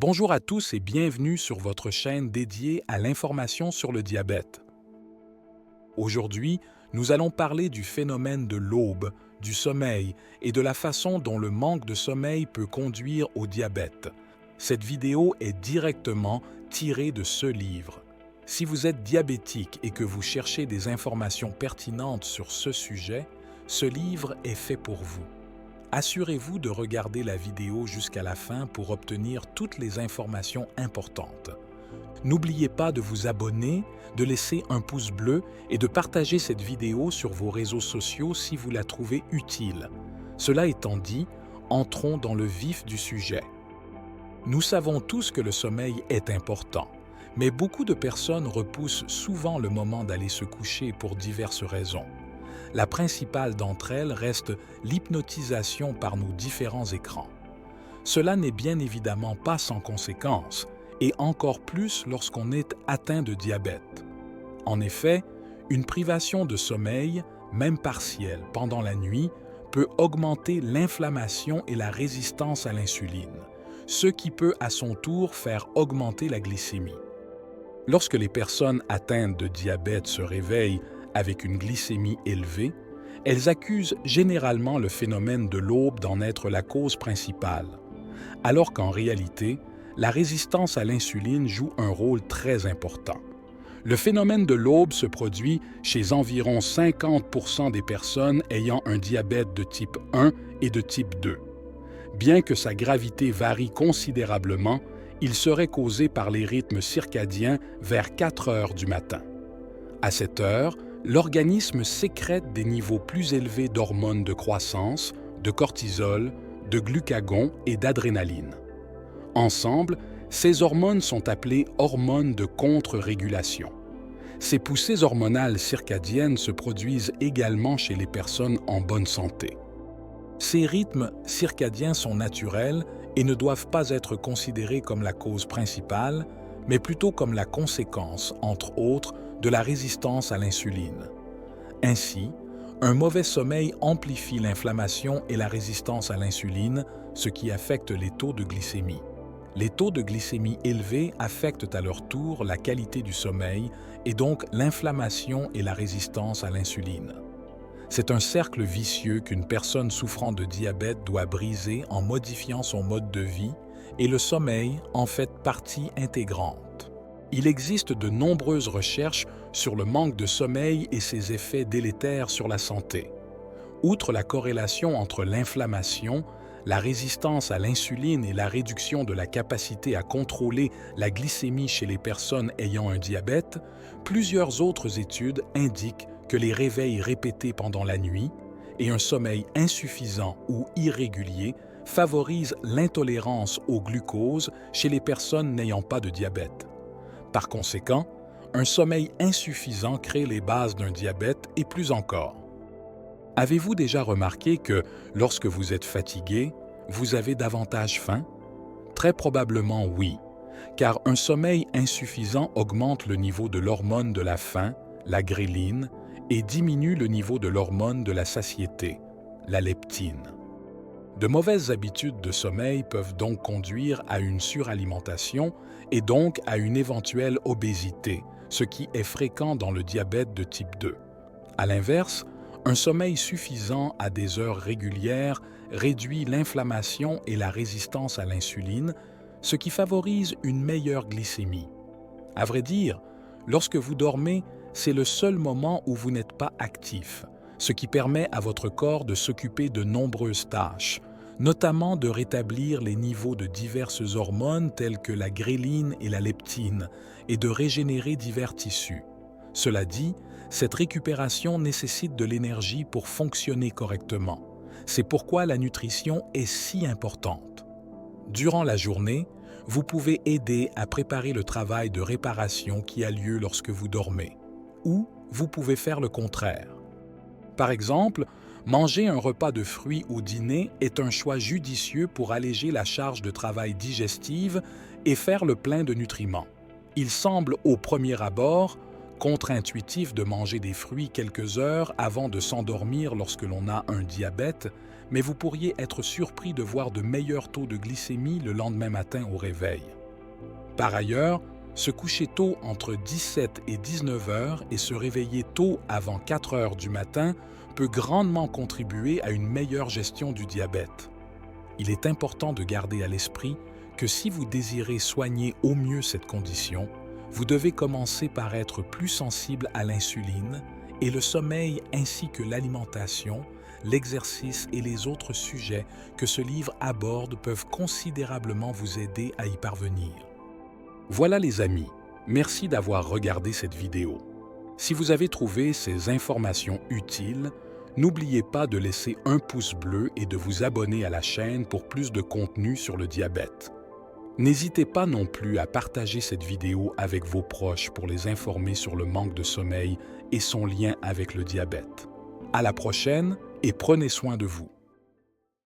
Bonjour à tous et bienvenue sur votre chaîne dédiée à l'information sur le diabète. Aujourd'hui, nous allons parler du phénomène de l'aube, du sommeil et de la façon dont le manque de sommeil peut conduire au diabète. Cette vidéo est directement tirée de ce livre. Si vous êtes diabétique et que vous cherchez des informations pertinentes sur ce sujet, ce livre est fait pour vous. Assurez-vous de regarder la vidéo jusqu'à la fin pour obtenir toutes les informations importantes. N'oubliez pas de vous abonner, de laisser un pouce bleu et de partager cette vidéo sur vos réseaux sociaux si vous la trouvez utile. Cela étant dit, entrons dans le vif du sujet. Nous savons tous que le sommeil est important, mais beaucoup de personnes repoussent souvent le moment d'aller se coucher pour diverses raisons. La principale d'entre elles reste l'hypnotisation par nos différents écrans. Cela n'est bien évidemment pas sans conséquences, et encore plus lorsqu'on est atteint de diabète. En effet, une privation de sommeil, même partielle, pendant la nuit, peut augmenter l'inflammation et la résistance à l'insuline, ce qui peut à son tour faire augmenter la glycémie. Lorsque les personnes atteintes de diabète se réveillent avec une glycémie élevée, elles accusent généralement le phénomène de l'aube d'en être la cause principale, alors qu'en réalité, la résistance à l'insuline joue un rôle très important. Le phénomène de l'aube se produit chez environ 50% des personnes ayant un diabète de type 1 et de type 2. Bien que sa gravité varie considérablement, il serait causé par les rythmes circadiens vers 4 heures du matin. À cette heure, l'organisme sécrète des niveaux plus élevés d'hormones de croissance, de cortisol, de glucagon et d'adrénaline. Ensemble, ces hormones sont appelées hormones de contre-régulation. Ces poussées hormonales circadiennes se produisent également chez les personnes en bonne santé. Ces rythmes circadiens sont naturels et ne doivent pas être considérés comme la cause principale, mais plutôt comme la conséquence, entre autres, de la résistance à l'insuline. Ainsi, un mauvais sommeil amplifie l'inflammation et la résistance à l'insuline, ce qui affecte les taux de glycémie. Les taux de glycémie élevés affectent à leur tour la qualité du sommeil et donc l'inflammation et la résistance à l'insuline. C'est un cercle vicieux qu'une personne souffrant de diabète doit briser en modifiant son mode de vie et le sommeil en fait partie intégrante. Il existe de nombreuses recherches sur le manque de sommeil et ses effets délétères sur la santé. Outre la corrélation entre l'inflammation, la résistance à l'insuline et la réduction de la capacité à contrôler la glycémie chez les personnes ayant un diabète, plusieurs autres études indiquent que les réveils répétés pendant la nuit et un sommeil insuffisant ou irrégulier favorisent l'intolérance au glucose chez les personnes n'ayant pas de diabète. Par conséquent, un sommeil insuffisant crée les bases d'un diabète et plus encore. Avez-vous déjà remarqué que, lorsque vous êtes fatigué, vous avez davantage faim? Très probablement oui, car un sommeil insuffisant augmente le niveau de l'hormone de la faim, la gréline, et diminue le niveau de l'hormone de la satiété, la leptine. De mauvaises habitudes de sommeil peuvent donc conduire à une suralimentation et donc à une éventuelle obésité, ce qui est fréquent dans le diabète de type 2. À l'inverse, un sommeil suffisant à des heures régulières réduit l'inflammation et la résistance à l'insuline, ce qui favorise une meilleure glycémie. À vrai dire, lorsque vous dormez, c'est le seul moment où vous n'êtes pas actif, ce qui permet à votre corps de s'occuper de nombreuses tâches, notamment de rétablir les niveaux de diverses hormones telles que la gréline et la leptine, et de régénérer divers tissus. Cela dit, cette récupération nécessite de l'énergie pour fonctionner correctement. C'est pourquoi la nutrition est si importante. Durant la journée, vous pouvez aider à préparer le travail de réparation qui a lieu lorsque vous dormez. Ou vous pouvez faire le contraire. Par exemple, manger un repas de fruits au dîner est un choix judicieux pour alléger la charge de travail digestive et faire le plein de nutriments. Il semble au premier abord contre-intuitif de manger des fruits quelques heures avant de s'endormir lorsque l'on a un diabète, mais vous pourriez être surpris de voir de meilleurs taux de glycémie le lendemain matin au réveil. Par ailleurs, se coucher tôt entre 17 et 19 heures et se réveiller tôt avant 4 heures du matin peut grandement contribuer à une meilleure gestion du diabète. Il est important de garder à l'esprit que si vous désirez soigner au mieux cette condition, vous devez commencer par être plus sensible à l'insuline et le sommeil ainsi que l'alimentation, l'exercice et les autres sujets que ce livre aborde peuvent considérablement vous aider à y parvenir. Voilà les amis, merci d'avoir regardé cette vidéo. Si vous avez trouvé ces informations utiles, n'oubliez pas de laisser un pouce bleu et de vous abonner à la chaîne pour plus de contenu sur le diabète. N'hésitez pas non plus à partager cette vidéo avec vos proches pour les informer sur le manque de sommeil et son lien avec le diabète. À la prochaine et prenez soin de vous.